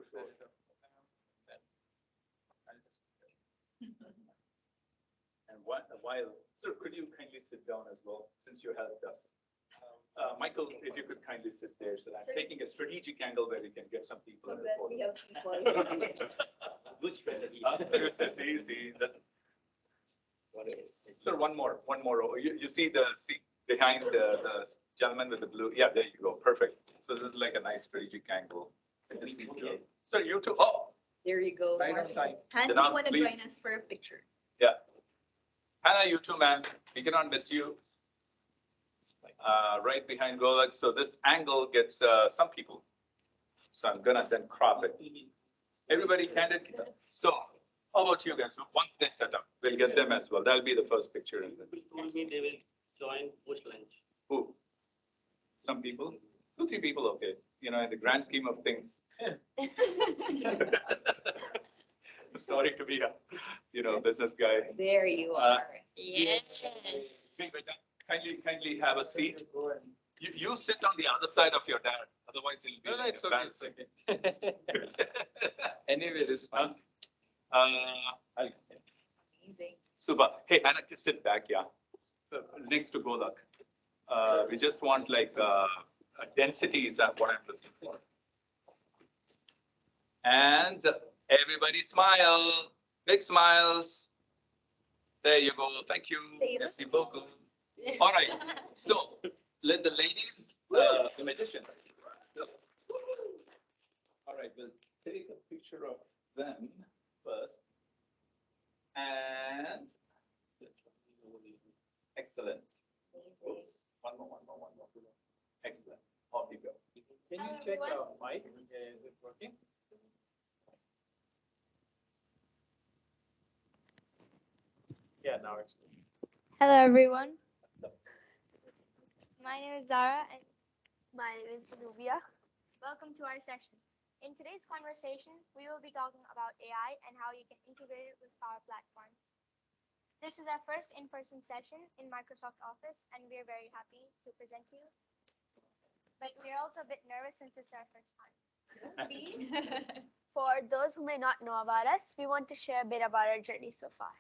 Sure, sure. And while, sir, could you kindly sit down as well, since you helped us? Michael, if you could kindly sit there, so I'm taking a strategic angle where we can get some people in the photo. Which strategy? See, that. Sir, one more. You see behind the gentleman with the blue? Yeah, there you go. Perfect. So this is like a nice strategic angle. Sir, you too. Oh, There you go. right on time. Hannah, Denal, you want to join please. us for a picture? Yeah. Hannah, you too, ma'am. We cannot miss you. Right behind Golak. So this angle gets some people. So I'm gonna then crop it. Everybody candid. So how about you guys? Once they set up, we'll get them as well. That'll be the first picture. People told me they will join post lunch. Who? Some people? 2, 3 people, okay. You know, in the grand scheme of things. Sorry to be a, business guy. There you are. Yes. See, but kindly have a seat. You sit on the other side of your dad, otherwise it'll be. No, it's okay. embarrassing. Anyway, this is fun. Amazing. Super. Hey, Anna, just sit back, yeah. Next to Golak. We just want like density is what I'm looking for. And everybody smile. Big smiles. There you go. Thank you. Merci beaucoup. All right. So let the ladies, the magicians. All right. We'll take a picture of them first. And excellent. Oops. One more. Excellent. Off you go. Can you check mic? Is it working? Yeah, now it's working. Hello, everyone. My name is Zara, and my name is Zenubia. Welcome to our session. In today's conversation, we will be talking about AI and how you can integrate it with Power Platform. This is our first in-person session in Microsoft Office, and we are very happy to present to you. But we are also a bit nervous since it's our first time. For those who may not know about us, we want to share a bit about our journey so far.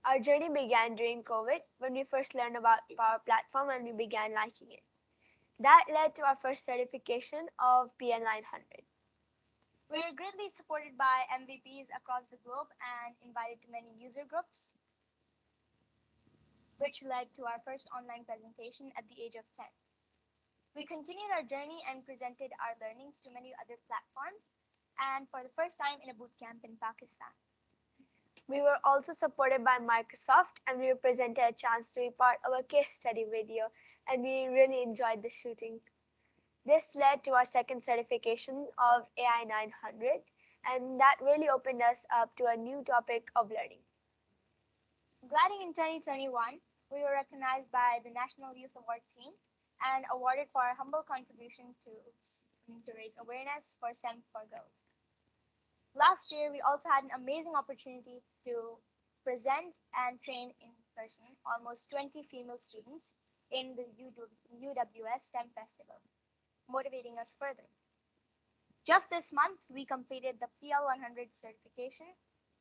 Our journey began during COVID when we first learned about Power Platform and we began liking it. That led to our first certification of PL900. We were greatly supported by MVPs across the globe and invited to many user groups, which led to our first online presentation at the age of 10. We continued our journey and presented our learnings to many other platforms, and for the first time in a bootcamp in Pakistan. We were also supported by Microsoft, and we were presented a chance to be part of a case study video, and we really enjoyed the shooting. This led to our second certification of AI 900, and that really opened us up to a new topic of learning. Gliding in 2021, we were recognized by the National Youth Award team and awarded for our humble contribution to raise awareness for STEM for girls. Last year, we also had an amazing opportunity to present and train in person almost 20 female students in the UWS STEM Festival, motivating us further. Just this month, we completed the PL100 certification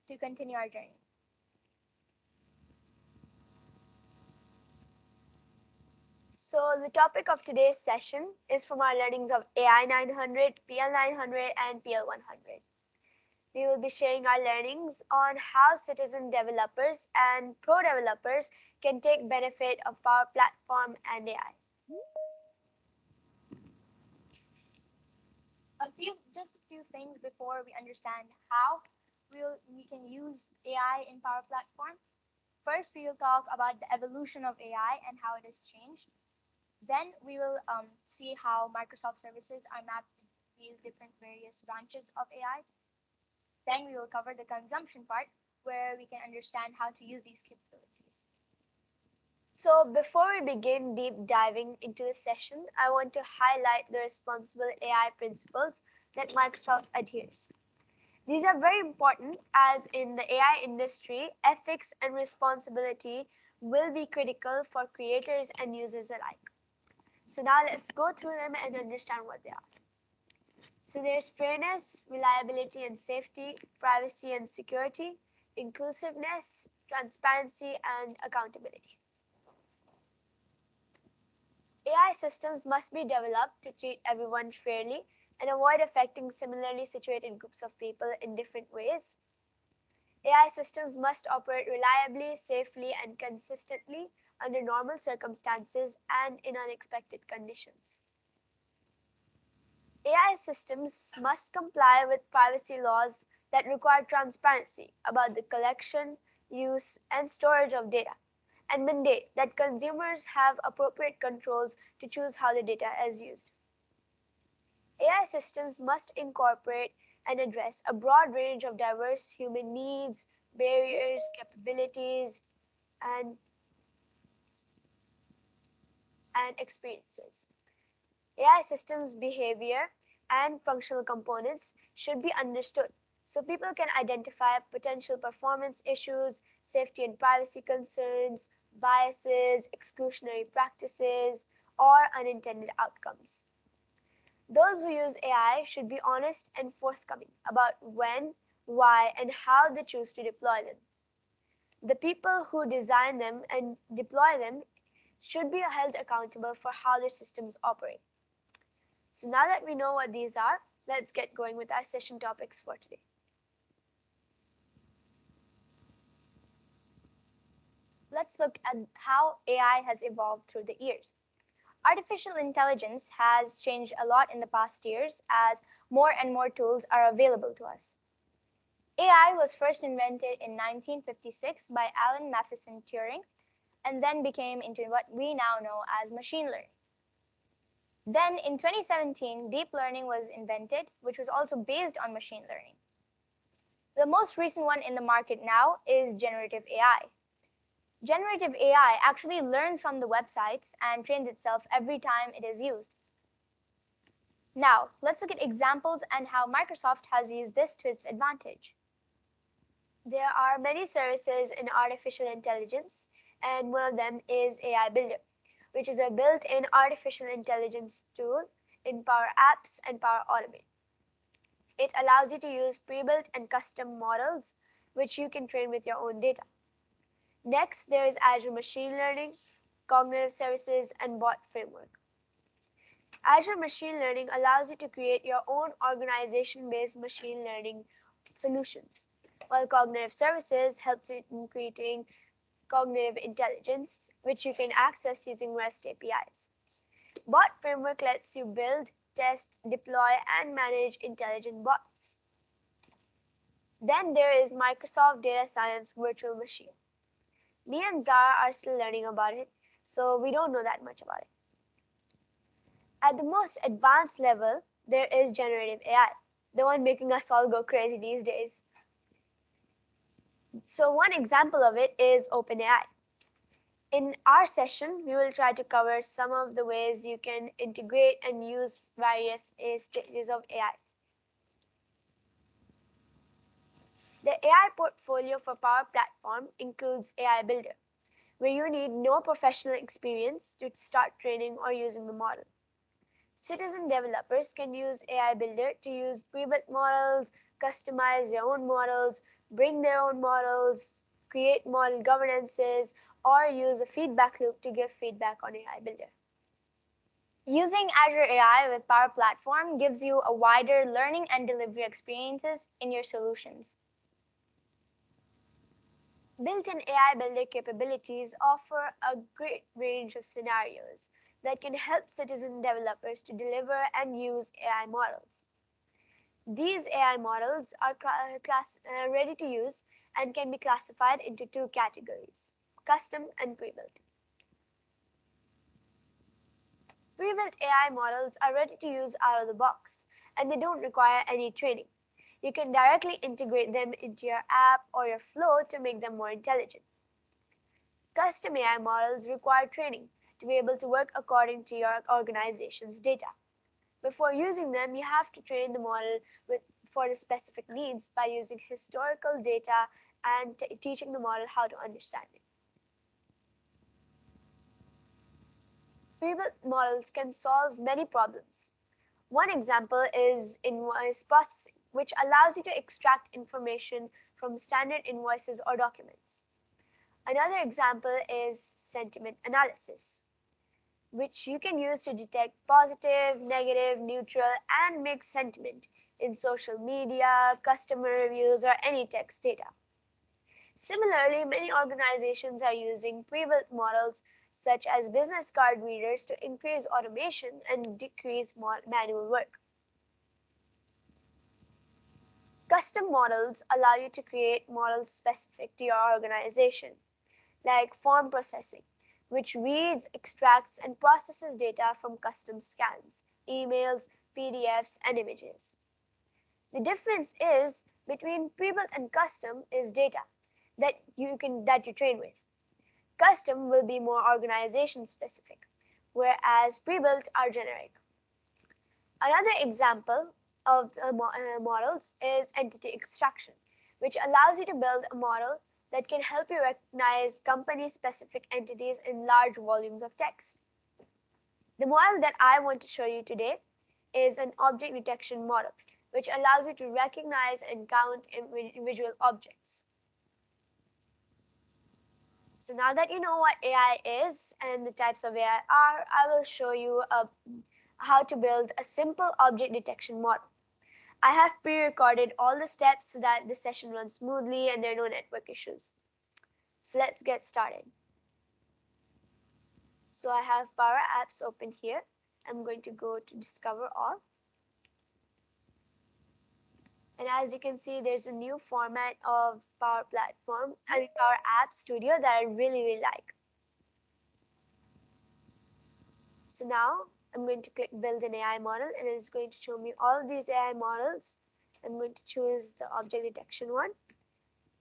to continue our journey. So the topic of today's session is from our learnings of AI 900, PL900, and PL100. We will be sharing our learnings on how citizen developers and pro developers can take benefit of Power Platform and AI. Just a few things before we understand how we can use AI in Power Platform. First, we will talk about the evolution of AI and how it has changed. Then we will see how Microsoft services are mapped to these different various branches of AI. Then we will cover the consumption part, where we can understand how to use these capabilities. So before we begin deep diving into the session, I want to highlight the responsible AI principles that Microsoft adheres. These are very important, as in the AI industry, ethics and responsibility will be critical for creators and users alike. So now let's go through them and understand what they are. So there's fairness, reliability and safety, privacy and security, inclusiveness, transparency, and accountability. AI systems must be developed to treat everyone fairly and avoid affecting similarly situated groups of people in different ways. AI systems must operate reliably, safely, and consistently under normal circumstances and in unexpected conditions. AI systems must comply with privacy laws that require transparency about the collection, use, and storage of data, and mandate that consumers have appropriate controls to choose how the data is used. AI systems must incorporate and address a broad range of diverse human needs, barriers, capabilities, and experiences. AI systems' behavior and functional components should be understood so people can identify potential performance issues, safety and privacy concerns, biases, exclusionary practices, or unintended outcomes. Those who use AI should be honest and forthcoming about when, why, and how they choose to deploy them. The people who design them and deploy them should be held accountable for how their systems operate. So now that we know what these are, let's get going with our session topics for today. Let's look at how AI has evolved through the years. Artificial intelligence has changed a lot in the past years as more and more tools are available to us. AI was first invented in 1956 by Alan Matheson Turing and then became into what we now know as machine learning. Then in 2017, deep learning was invented, which was also based on machine learning. The most recent one in the market now is generative AI. Generative AI actually learns from the websites and trains itself every time it is used. Now, let's look at examples and how Microsoft has used this to its advantage. There are many services in artificial intelligence, and one of them is AI Builder, which is a built-in artificial intelligence tool in Power Apps and Power Automate. It allows you to use pre-built and custom models, which you can train with your own data. Next, there is Azure Machine Learning, Cognitive Services, and Bot Framework. Azure Machine Learning allows you to create your own organization-based machine learning solutions, while Cognitive Services helps you in creating cognitive intelligence, which you can access using REST APIs. Bot Framework lets you build, test, deploy, and manage intelligent bots. Then there is Microsoft Data Science Virtual Machine. Me and Zara are still learning about it, so we don't know that much about it. At the most advanced level, there is generative AI, the one making us all go crazy these days. So one example of it is OpenAI. In our session, we will try to cover some of the ways you can integrate and use various stages of AI. The AI portfolio for Power Platform includes AI Builder, where you need no professional experience to start training or using the model. Citizen developers can use AI Builder to use pre-built models, customize their own models, bring their own models, create model governances, or use a feedback loop to give feedback on AI Builder. Using Azure AI with Power Platform gives you a wider learning and delivery experiences in your solutions. Built-in AI Builder capabilities offer a great range of scenarios that can help citizen developers to deliver and use AI models. These AI models are ready to use and can be classified into two categories: custom and pre-built. Pre-built AI models are ready to use out of the box, and they don't require any training. You can directly integrate them into your app or your flow to make them more intelligent. Custom AI models require training to be able to work according to your organization's data. Before using them, you have to train the model for the specific needs by using historical data and teaching the model how to understand it. Pre-built models can solve many problems. One example is invoice processing, which allows you to extract information from standard invoices or documents. Another example is sentiment analysis, which you can use to detect positive, negative, neutral, and mixed sentiment in social media, customer reviews, or any text data. Similarly, many organizations are using pre-built models such as business card readers to increase automation and decrease manual work. Custom models allow you to create models specific to your organization, like form processing, which reads, extracts, and processes data from custom scans, emails, PDFs, and images. The difference is between pre-built and custom is data that you train with. Custom will be more organization specific, whereas pre-built are generic. Another example of models is entity extraction, which allows you to build a model that can help you recognize company-specific entities in large volumes of text. The model that I want to show you today is an object detection model, which allows you to recognize and count individual objects. So now that you know what AI is and the types of AI are, I will show you how to build a simple object detection model. I have pre-recorded all the steps so that the session runs smoothly and there are no network issues. So let's get started. So I have Power Apps open here. I'm going to go to Discover All. And as you can see, there's a new format of Power Apps Studio that I really like. So now I'm going to click Build an AI model, and it's going to show me all of these AI models. I'm going to choose the object detection one.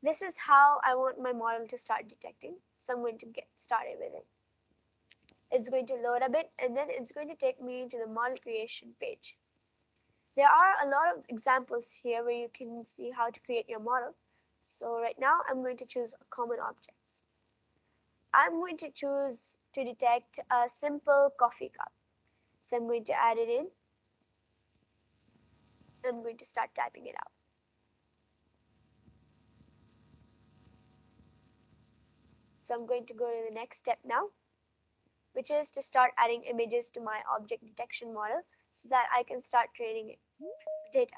This is how I want my model to start detecting. So I'm going to get started with it. It's going to load a bit, and then it's going to take me to the model creation page. There are a lot of examples here where you can see how to create your model. So right now I'm going to choose common objects. I'm going to choose to detect a simple coffee cup. So I'm going to add it in. I'm going to start typing it out. So I'm going to go to the next step now, which is to start adding images to my object detection model so that I can start training data.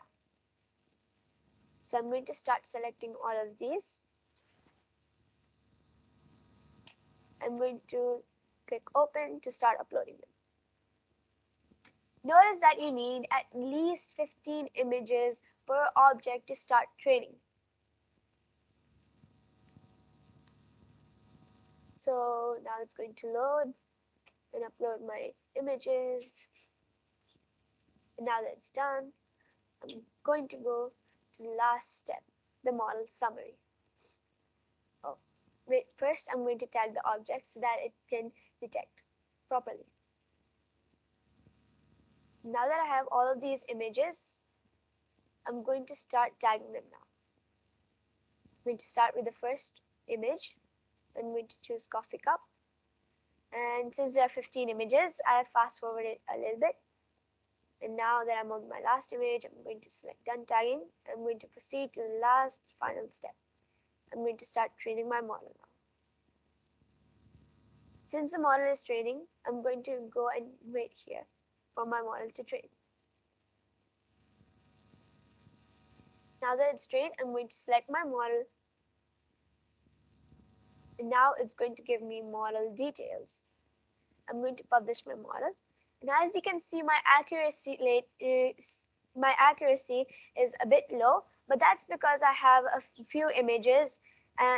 So I'm going to start selecting all of these. I'm going to click Open to start uploading them. Notice that you need at least 15 images per object to start training. So now it's going to load and upload my images. And now that it's done, I'm going to go to the last step, the model summary. Oh, wait, first I'm going to tag the object so that it can detect properly. Now that I have all of these images, I'm going to start tagging them now. I'm going to start with the first image. I'm going to choose coffee cup. And since there are 15 images, I have fast forwarded a little bit. And now that I'm on my last image, I'm going to select done tagging. I'm going to proceed to the last final step. I'm going to start training my model now. Since the model is training, I'm going to go and wait here for my model to train. Now that it's trained, I'm going to select my model. And now it's going to give me model details. I'm going to publish my model. And as you can see, my accuracy is a bit low, but that's because I have a few images.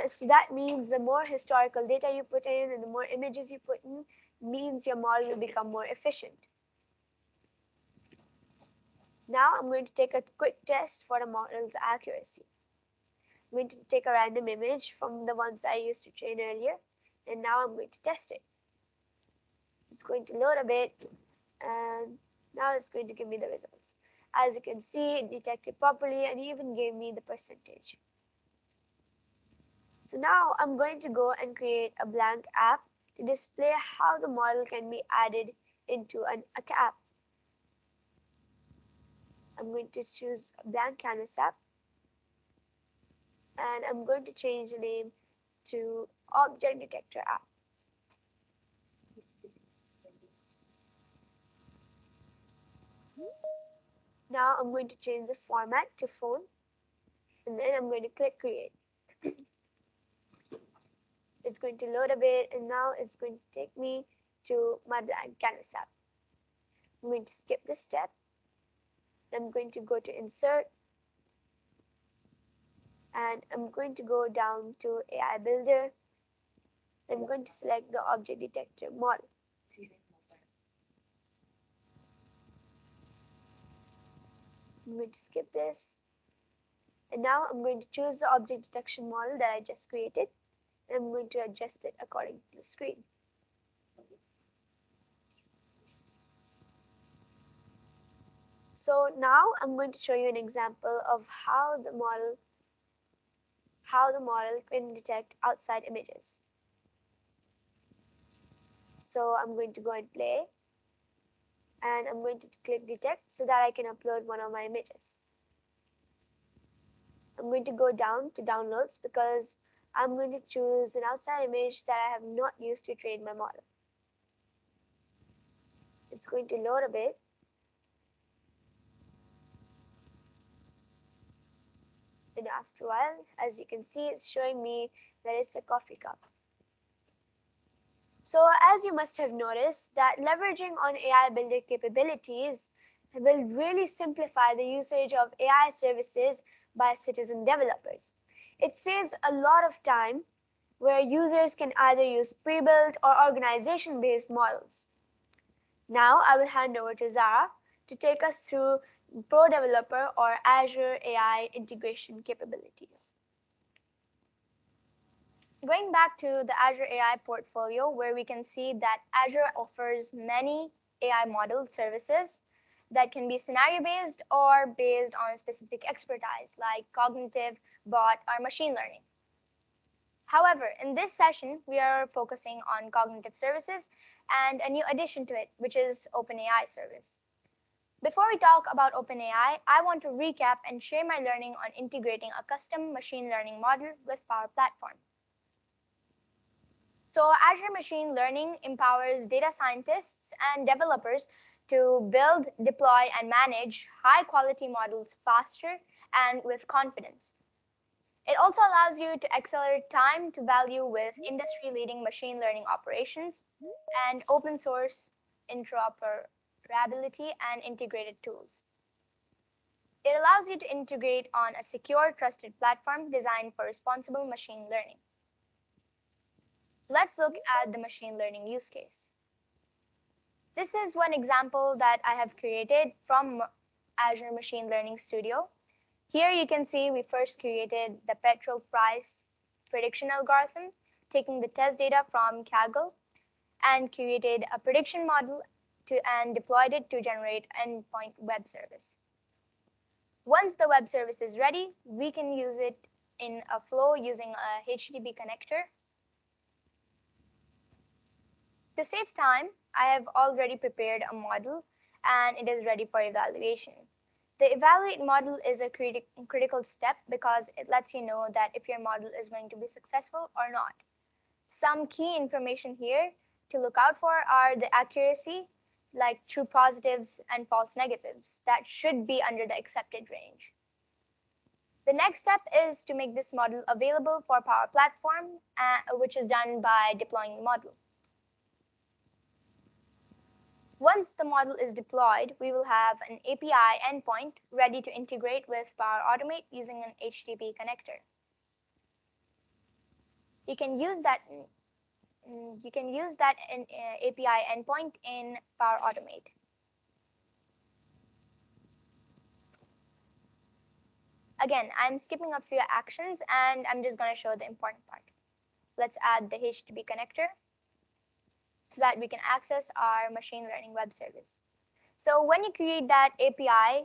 So that means the more historical data you put in and the more images you put in means your model will become more efficient. Now I'm going to take a quick test for the model's accuracy. I'm going to take a random image from the ones I used to train earlier, and now I'm going to test it. It's going to load a bit, and now it's going to give me the results. As you can see, it detected properly and even gave me the percentage. So now I'm going to go and create a blank app to display how the model can be added into a app. I'm going to choose a blank canvas app, and I'm going to change the name to Object Detector app. Now I'm going to change the format to phone, and then I'm going to click create. It's going to load a bit, and now it's going to take me to my blank canvas app. I'm going to skip this step. I'm going to go to insert, and I'm going to go down to AI Builder. I'm going to select the object detector model. I'm going to skip this, and now I'm going to choose the object detection model that I just created, and I'm going to adjust it according to the screen. So now I'm going to show you an example of how the model can detect outside images. So I'm going to go and play, and I'm going to click detect so that I can upload one of my images. I'm going to go down to downloads because I'm going to choose an outside image that I have not used to train my model. It's going to load a bit. And after a while, as you can see, it's showing me that it's a coffee cup. So as you must have noticed, that leveraging on AI Builder capabilities will really simplify the usage of AI services by citizen developers. It saves a lot of time where users can either use pre-built or organization-based models. Now I will hand over to Zara to take us through Pro Developer or Azure AI integration capabilities. Going back to the Azure AI portfolio, where we can see that Azure offers many AI model services that can be scenario-based or based on specific expertise like cognitive, bot, or machine learning. However, in this session, we are focusing on cognitive services and a new addition to it, which is OpenAI service. Before we talk about OpenAI, I want to recap and share my learning on integrating a custom machine learning model with Power Platform. So Azure Machine Learning empowers data scientists and developers to build, deploy, and manage high-quality models faster and with confidence. It also allows you to accelerate time to value with industry-leading machine learning operations and open source interoperability and integrated tools. It allows you to integrate on a secure, trusted platform designed for responsible machine learning. Let's look at the machine learning use case. This is one example that I have created from Azure Machine Learning Studio. Here you can see we first created the petrol price prediction algorithm, taking the test data from Kaggle, and created a prediction model and deployed it to generate endpoint web service. Once the web service is ready, we can use it in a flow using a HTTP connector. To save time, I have already prepared a model and it is ready for evaluation. The evaluate model is a critical step because it lets you know that if your model is going to be successful or not. Some key information here to look out for are the accuracy, like true positives and false negatives, that should be under the accepted range. The next step is to make this model available for Power Platform, which is done by deploying the model. Once the model is deployed, we will have an API endpoint ready to integrate with Power Automate using an HTTP connector. You can use that API endpoint in Power Automate. Again, I'm skipping a few actions and I'm just going to show the important part. Let's add the HTTP connector so that we can access our machine learning web service. So when you create that API,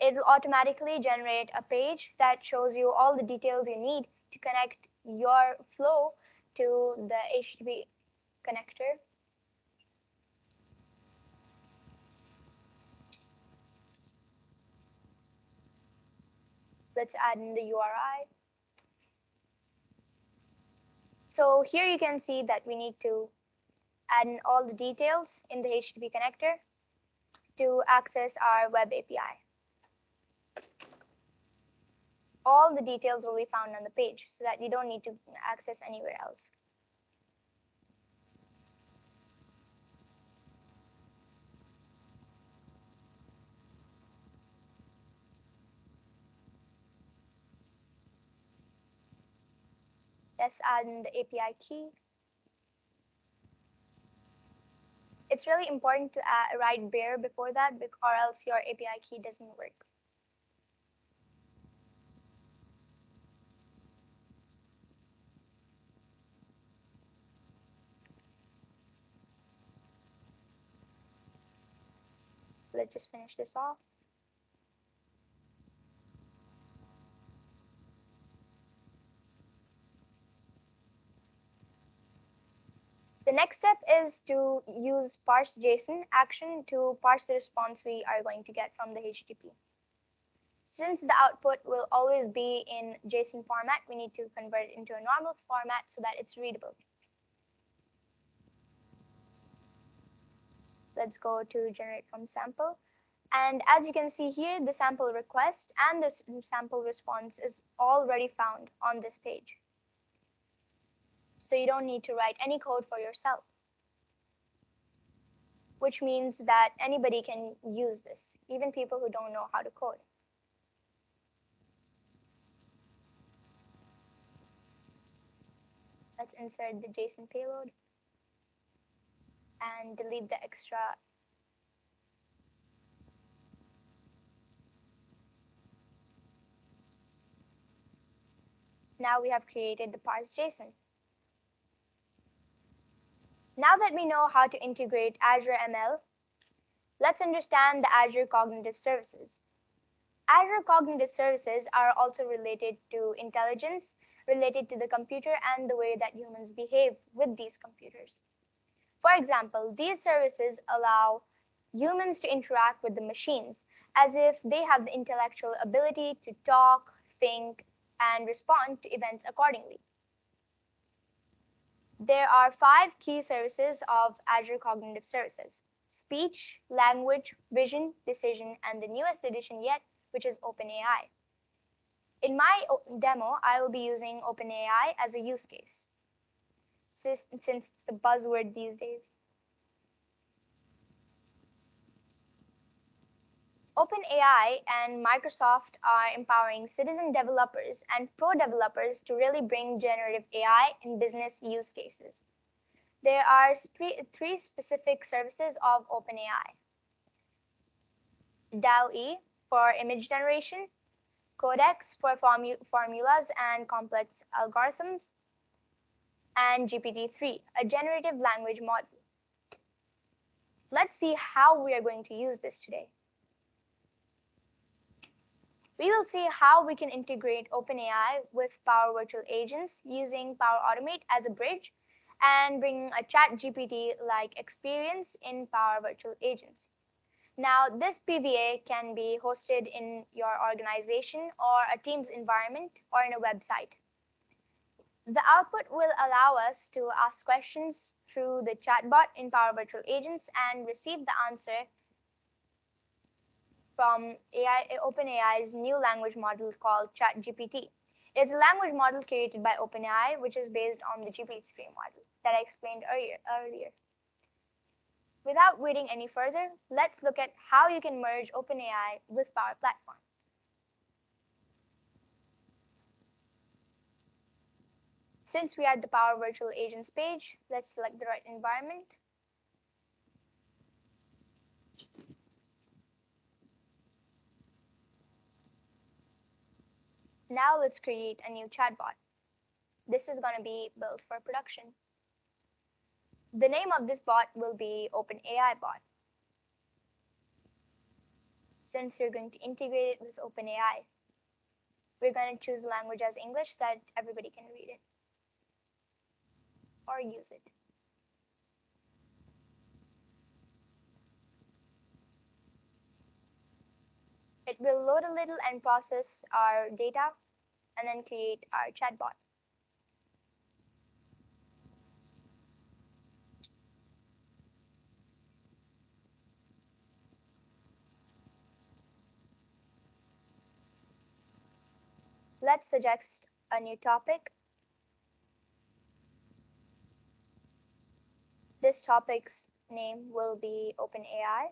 it will automatically generate a page that shows you all the details you need to connect your flow to the HTTP connector. Let's add in the URI. So here you can see that we need to add in all the details in the HTTP connector to access our web API. All the details will be found on the page so that you don't need to access anywhere else. Let's add in the API key. It's really important to write bare before that, or else your API key doesn't work. Let's just finish this off. The next step is to use parse JSON action to parse the response we are going to get from the HTTP. Since the output will always be in JSON format, we need to convert it into a normal format so that it's readable. Let's go to generate from sample. And as you can see here, the sample request and the sample response is already found on this page. So you don't need to write any code for yourself, which means that anybody can use this, even people who don't know how to code. Let's insert the JSON payload and delete the extra. Now we have created the parse JSON. Now that we know how to integrate Azure ML, let's understand the Azure Cognitive Services. Azure Cognitive Services are also related to intelligence, related to the computer and the way that humans behave with these computers. For example, these services allow humans to interact with the machines as if they have the intellectual ability to talk, think, and respond to events accordingly. There are 5 key services of Azure Cognitive Services: speech, language, vision, decision, and the newest addition yet, which is OpenAI. In my demo, I will be using OpenAI as a use case, since it's the buzzword these days. OpenAI and Microsoft are empowering citizen developers and pro developers to really bring generative AI in business use cases. There are 3 specific services of OpenAI: DALL-E for image generation, Codex for formulas and complex algorithms, and GPT-3, a generative language model. Let's see how we are going to use this today. We will see how we can integrate OpenAI with Power Virtual Agents using Power Automate as a bridge and bring a ChatGPT-like experience in Power Virtual Agents. Now, this PVA can be hosted in your organization or a team's environment or in a website. The output will allow us to ask questions through the chatbot in Power Virtual Agents and receive the answer from OpenAI's new language model called ChatGPT. It's a language model created by OpenAI, which is based on the GPT-3 model that I explained earlier. Without waiting any further, let's look at how you can merge OpenAI with Power Platform. Since we are at the Power Virtual Agents page, let's select the right environment. Now let's create a new chatbot. This is going to be built for production. The name of this bot will be OpenAI bot. Since we're going to integrate it with OpenAI, we're going to choose the language as English so that everybody can read it or use it. It will load a little and process our data and then create our chatbot. Let's suggest a new topic. This topic's name will be OpenAI.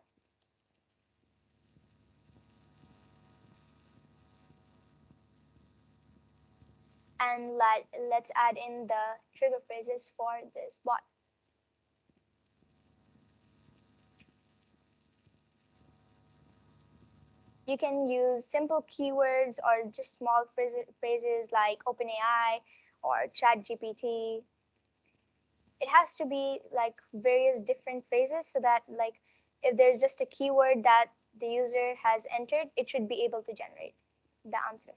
And let's add in the trigger phrases for this bot. You can use simple keywords or just small phrases like OpenAI or ChatGPT. It has to be like various different phrases so that like if there's just a keyword that the user has entered, it should be able to generate the answer.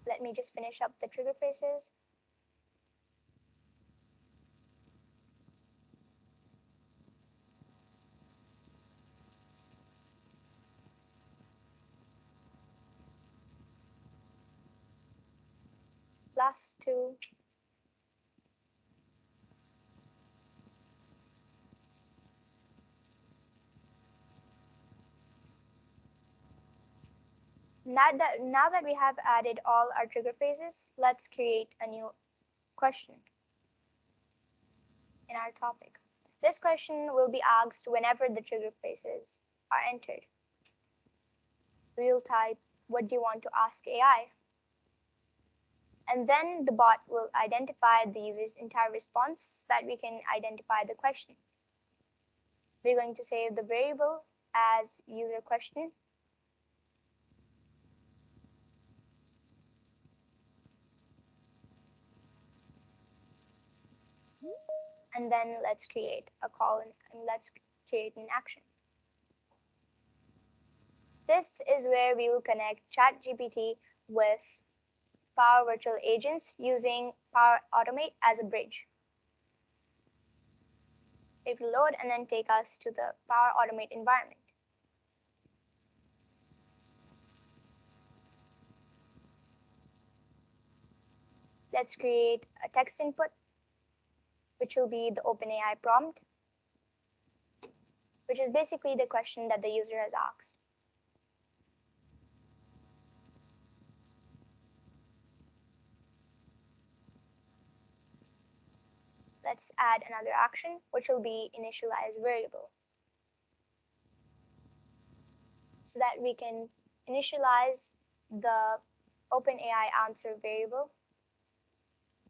Let me just finish up the trigger phrases. Last two. Now that we have added all our trigger phrases, let's create a new question in our topic. This question will be asked whenever the trigger phrases are entered. We'll type, what do you want to ask AI? And then the bot will identify the user's entire response so that we can identify the question. We're going to save the variable as user question. And then let's create a call and let's create an action. This is where we will connect ChatGPT with Power Virtual Agents using Power Automate as a bridge. It will load and then take us to the Power Automate environment. Let's create a text input, which will be the OpenAI prompt, which is basically the question that the user has asked. Let's add another action, which will be initialize variable, so that we can initialize the OpenAI answer variable,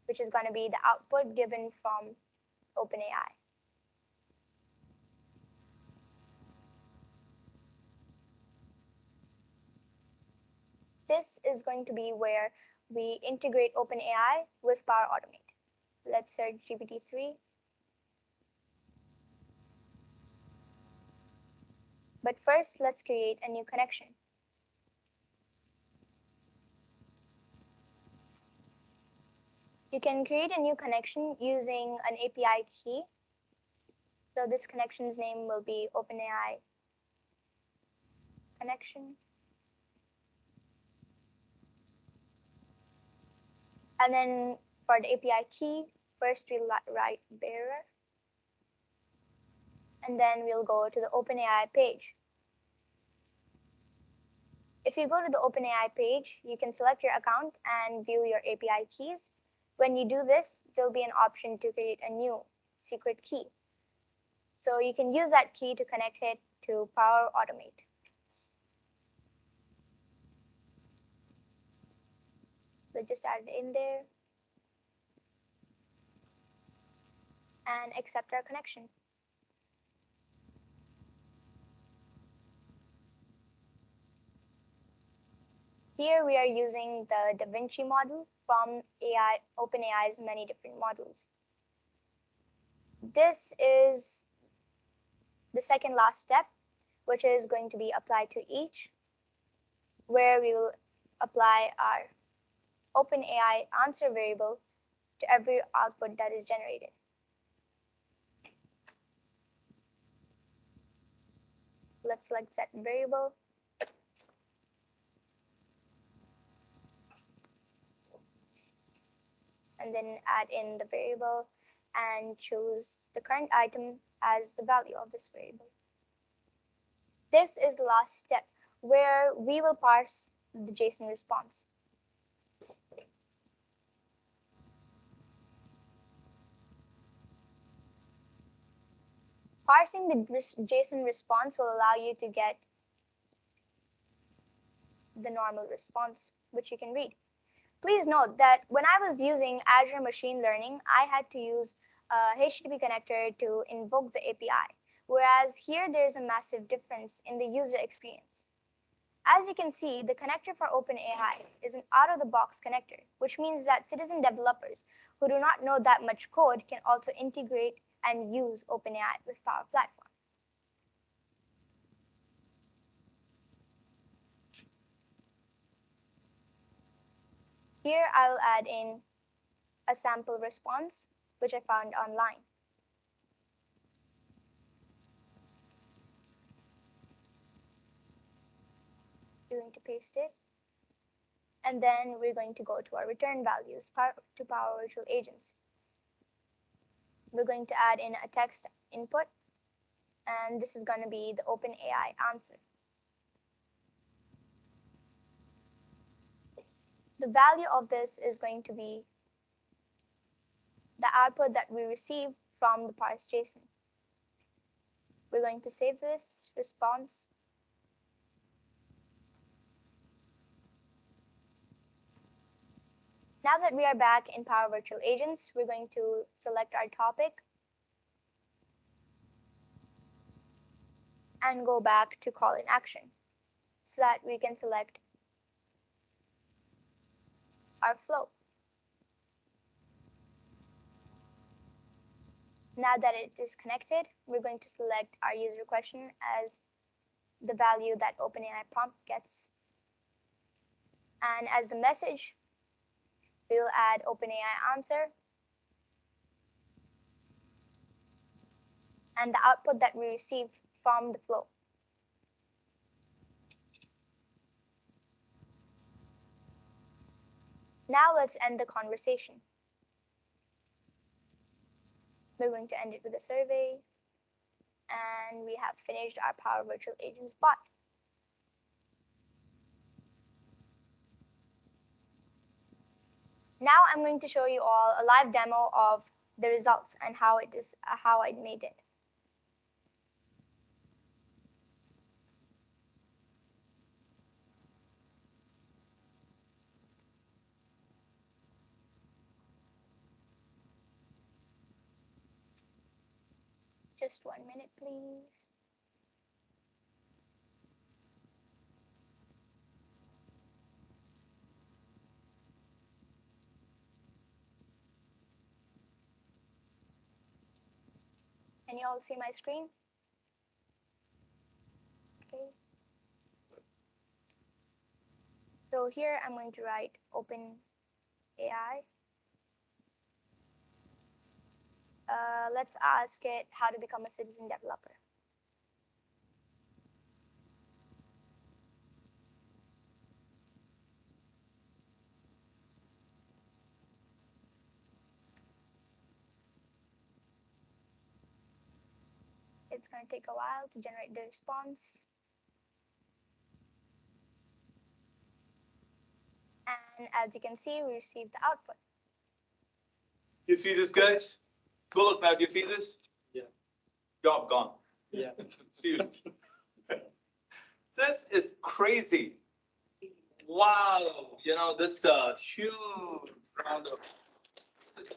which is going to be the output given from OpenAI. This is going to be where we integrate OpenAI with Power Automate. Let's search GPT-3. But first, let's create a new connection. You can create a new connection using an API key. So this connection's name will be OpenAI connection. And then for the API key, first we'll write bearer. And then we'll go to the OpenAI page. If you go to the OpenAI page, you can select your account and view your API keys. When you do this, there'll be an option to create a new secret key. So you can use that key to connect it to Power Automate. Let's just add it in there and accept our connection. Here we are using the Da Vinci model from OpenAI's many different models. This is the second last step, which is going to be applied to each, where we will apply our OpenAI answer variable to every output that is generated. Let's select set variable. And then add in the variable and choose the current item as the value of this variable. This is the last step where we will parse the JSON response. Parsing the JSON response will allow you to get the normal response, which you can read. Please note that when I was using Azure Machine Learning, I had to use a HTTP connector to invoke the API, whereas here there is a massive difference in the user experience. As you can see, the connector for OpenAI is an out-of-the-box connector, which means that citizen developers who do not know that much code can also integrate and use OpenAI with Power Platform. Here I will add in a sample response, which I found online. Going to paste it. And then we're going to go to our return values to Power Virtual Agents. We're going to add in a text input, and this is going to be the OpenAI answer. The value of this is going to be the output that we receive from the parsed JSON. We're going to save this response. Now that we are back in Power Virtual Agents, we're going to select our topic and go back to call in action so that we can select our flow. Now that it is connected, we're going to select our user question as the value that OpenAI prompt gets. And as the message, we will add OpenAI answer and the output that we receive from the flow. Now let's end the conversation. We're going to end it with a survey, and we have finished our Power Virtual Agents bot. Now I'm going to show you all a live demo of the results and how I made it. Just 1 minute, please. Can you all see my screen? Okay. So here I'm going to write OpenAI. Let's ask it how to become a citizen developer. It's going to take a while to generate the response. And as you can see, we received the output. You see this, guys? Cool. Now, do you see this? Yeah. Job gone. Yeah. Students. This is crazy. Wow. You know, this huge round of. I've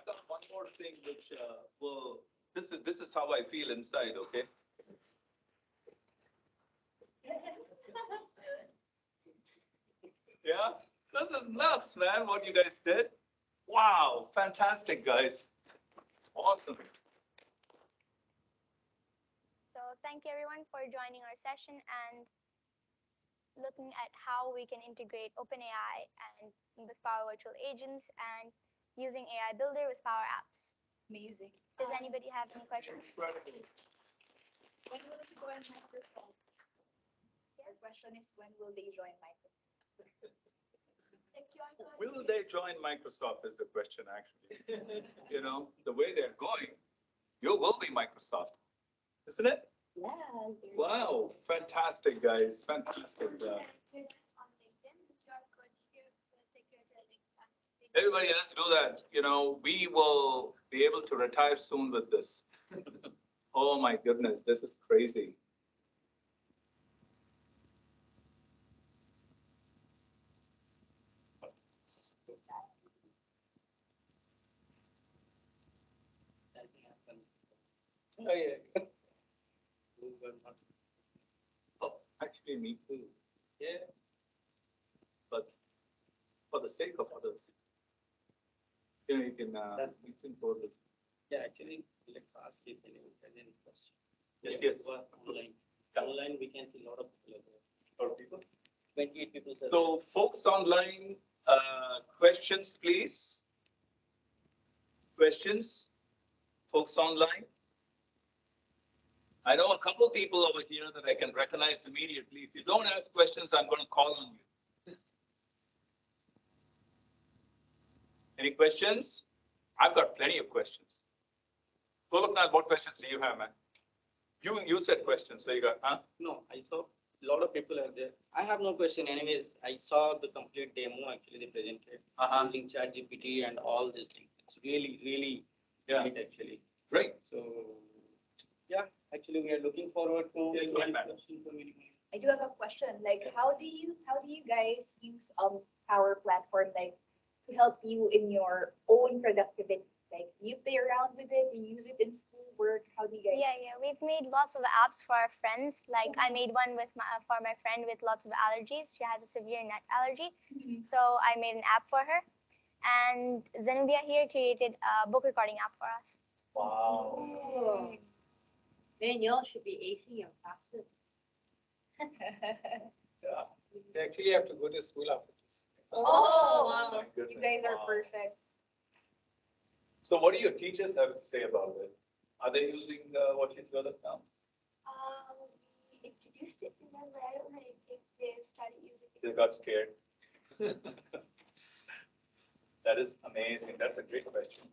got one more thing which will. This is how I feel inside. Okay. Yeah, this is nuts, man, what you guys did. Wow, fantastic, guys. Awesome. So thank you everyone for joining our session and looking at how we can integrate OpenAI and with Power Virtual Agents and using AI Builder with Power Apps. Amazing. Does anybody have any questions? When will you join Microsoft? Your question is when will they join Microsoft? Will they join Microsoft is the question, actually. You know, the way they're going, you will be Microsoft, isn't it? Yeah. Wow, fantastic, guys, fantastic. Everybody, let's do that. You know, we will be able to retire soon with this. Oh my goodness, this is crazy. Oh, yeah. Oh, actually, me too. Yeah. But for the sake of others, you know, you can go this. Yeah, actually, let's ask if anyone has any question. Yes, yes. Online. Yeah. Online, we can see a lot of people. Or people. 28 people. So, folks online, questions, please. Questions, folks online. I know a couple of people over here that I can recognize immediately. If you don't ask questions, I'm going to call on you. Any questions? I've got plenty of questions. Goloknath, what questions do you have, man? You said questions, so you got, huh? No, I saw a lot of people are there. I have no question. Anyways, I saw the complete demo actually they presented using ChatGPT and all these things. It's really, really great actually. Great. So yeah, actually we are looking forward to. Yes, go ahead, ma'am. I do have a question. Like, how do you guys use our platform like to help you in your own productivity? Like, you play around with it, you use it in school work. How do you guys? Yeah. We've made lots of apps for our friends. Like I made one with for my friend with lots of allergies. She has a severe nut allergy, so I made an app for her. And Zenubia here created a book recording app for us. Wow. Oh. Man, y'all should be acing your classes. Yeah. They actually have to go to school after this. Oh, my wow. goodness, You guys are wow. perfect. So what do your teachers have to say about it? Are they using what you told us now? We introduced it, remember? I don't know if they've started using it. They got scared. That is amazing. That's a great question.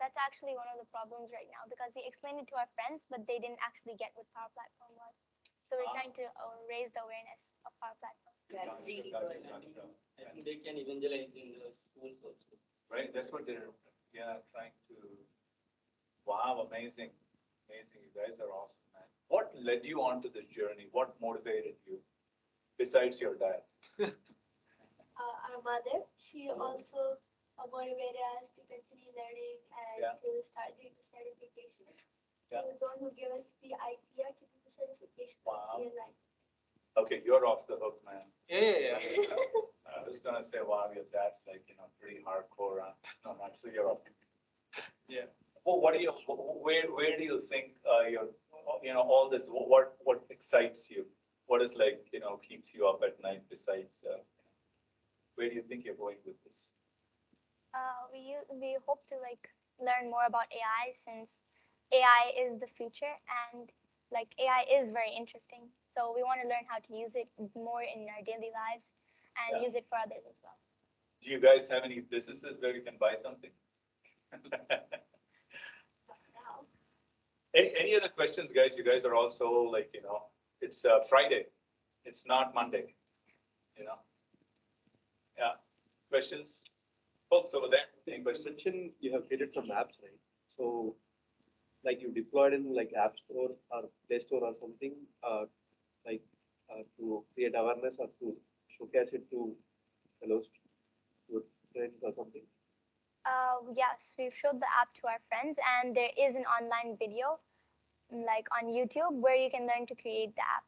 That's actually one of the problems right now because we explained it to our friends, but they didn't actually get what Power Platform was. So we're trying to raise the awareness of Power Platform. That's really good. I think they can evangelize in the schools also. Right, that's what they're, trying to. Wow, amazing, amazing. You guys are awesome, man. What led you on to this journey? What motivated you besides your dad? Our mother, she also motivated us to continue learning and to start doing the certification. She was the one who gave us the idea to do the certification. Wow. We like, Okay, you're off the hook, man. Yeah. I was gonna say, wow, your dad's like, pretty hardcore. No, so you're off. Yeah. Well, what do you, where do you think, all this, what excites you? What is like, keeps you up at night besides, where do you think you're going with this? we hope to like learn more about AI since AI is the future and like AI is very interesting. So we want to learn how to use it more in our daily lives and use it for others as well. Do you guys have any businesses where you can buy something? Any other questions, guys? You guys are also like, it's Friday. It's not Monday, Yeah. Questions? Folks over there, any You questions? mentioned you have created some apps, right? So, like you deployed in like App Store or Play Store or something, to create awareness or to showcase it to fellow friends or something. Yes, we've showed the app to our friends and there is an online video like on YouTube where you can learn to create the app.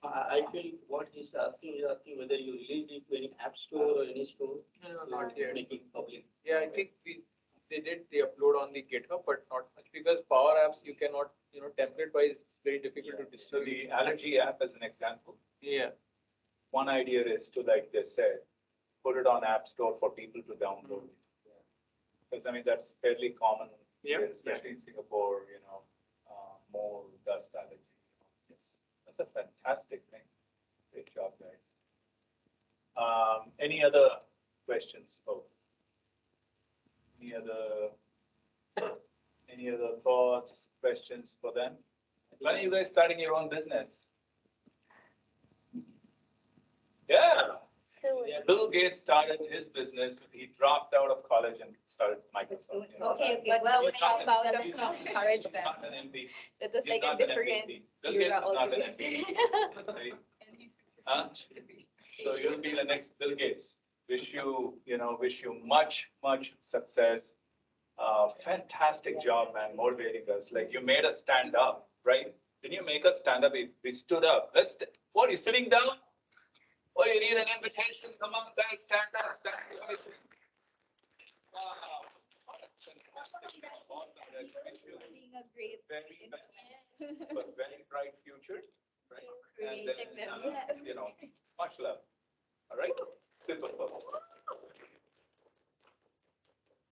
I feel what he's asking whether you released it to any app store or any store. No, not yet. Making public. Yeah, I think they upload on the GitHub, but not much because Power Apps you cannot, template wise, it's very difficult to distill. The allergy app as an example. Yeah. One idea is to, like they said, put it on App Store for people to download. Because I mean, that's fairly common, here, especially in Singapore, more dust allergy. Yes, that's a fantastic thing. Great job, guys. Any other questions? Any other thoughts, questions for them? When are you guys starting your own business? Yeah. Soon. Bill Gates started his business. He dropped out of college and started Microsoft. Okay, But well, don't talk about that that. is Not not encourage He's them. not an MP. That was He's like a not an different MVP. Bill era Gates is not an already. MVP. Right? Huh? So you'll be the next Bill Gates. Wish you much, much success. Fantastic job, man, motivating us. Like you made us stand up, right? Didn't you make us stand up? We stood up. What, are you sitting down? Oh, you need an invitation? Come on, guys, stand up, stand up. Wow. What a fantastic job. Awesome. Wish you Being a great very best, but very bright future, right? And then, much love.